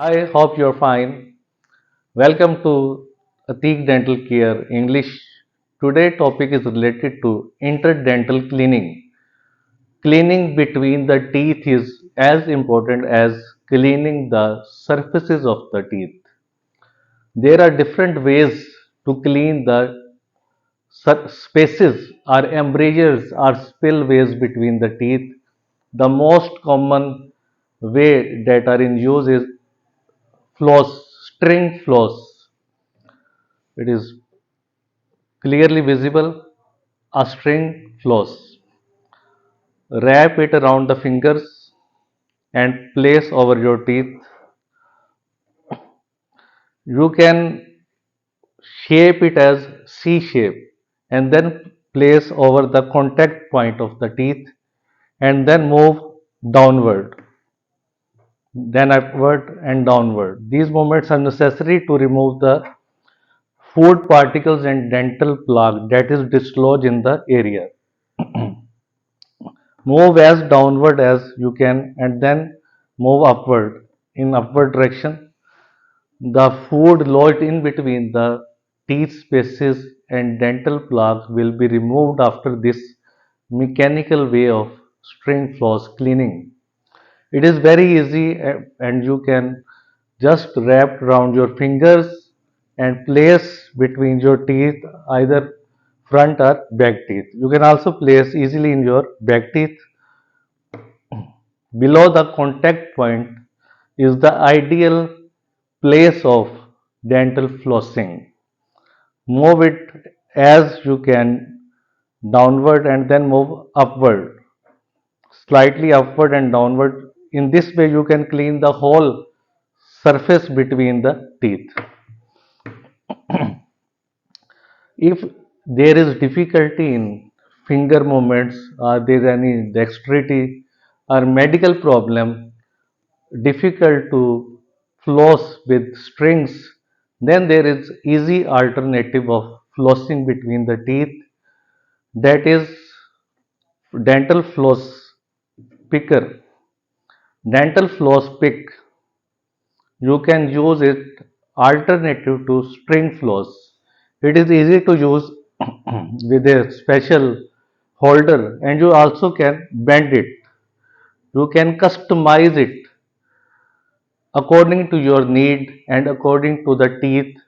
I hope you're fine. Welcome to Ateeq Dental Care English. Today topic is related to interdental cleaning. Cleaning between the teeth is as important as cleaning the surfaces of the teeth. There are different ways to clean the spaces or embrasures or spillways between the teeth. The most common way that are in use is floss, string floss. It is clearly visible, a string floss. Wrap it around the fingers and place over your teeth. You can shape it as C shape and then place over the contact point of the teeth and then move downward, then upward and downward. These movements are necessary to remove the food particles and dental plaque that is dislodged in the area. Move as downward as you can and then move upward in upward direction. The food lodged in between the teeth spaces and dental plaque will be removed after this mechanical way of string floss cleaning. It is very easy and you can just wrap around your fingers and place between your teeth either front or back teeth. You can also place easily in your back teeth. Below the contact point is the ideal place of dental flossing. Move it as you can downward and then move upward, slightly upward and downward. In this way, you can clean the whole surface between the teeth. If there is difficulty in finger movements or there is any dexterity or medical problem, difficult to floss with strings, then there is easy alternative of flossing between the teeth, that is dental floss picker. Dental floss pick, you can use it alternative to string floss. It is easy to use with a special holder and you also can bend it. You can customize it according to your need and according to the teeth,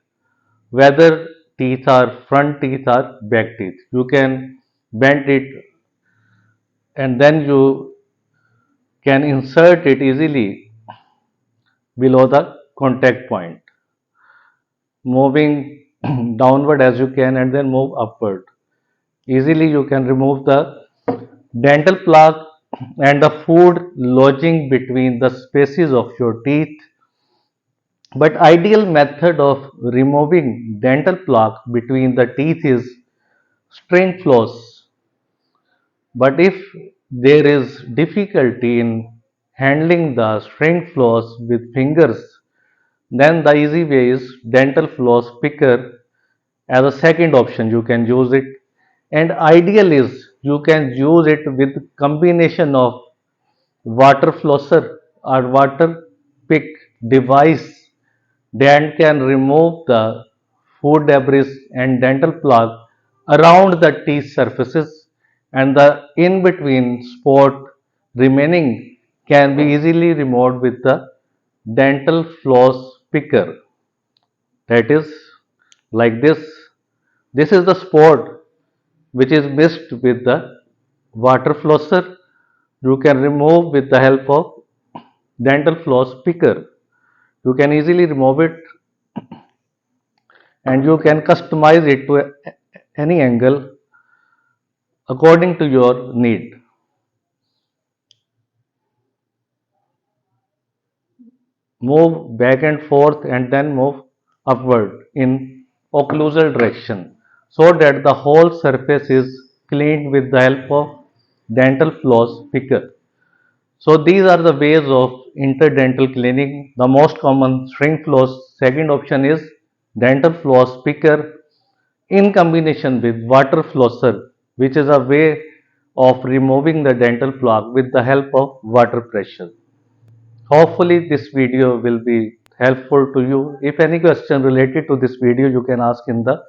whether teeth are front teeth or back teeth. You can bend it and then you can insert it easily below the contact point, moving downward as you can and then move upward. Easily you can remove the dental plaque and the food lodging between the spaces of your teeth. But ideal method of removing dental plaque between the teeth is string floss. But if there is difficulty in handling the string floss with fingers, then the easy way is dental floss picker as a second option. You can use it, and ideal is you can use it with combination of water flosser or water pick device that can remove the food debris and dental plaque around the teeth surfaces, and the in between spot remaining can be easily removed with the dental floss picker. That is like this. This is the spot which is missed with the water flosser. You can remove with the help of dental floss picker. You can easily remove it and you can customize it to any angle according to your need. Move back and forth and then move upward in occlusal direction so that the whole surface is cleaned with the help of dental floss picker. So these are the ways of interdental cleaning. The most common string floss. Second option is dental floss picker in combination with water flosser, which is a way of removing the dental plaque with the help of water pressure. Hopefully this video will be helpful to you. If any question related to this video, you can ask in the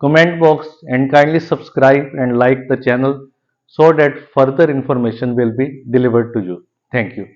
comment box, and kindly subscribe and like the channel so that further information will be delivered to you. Thank you.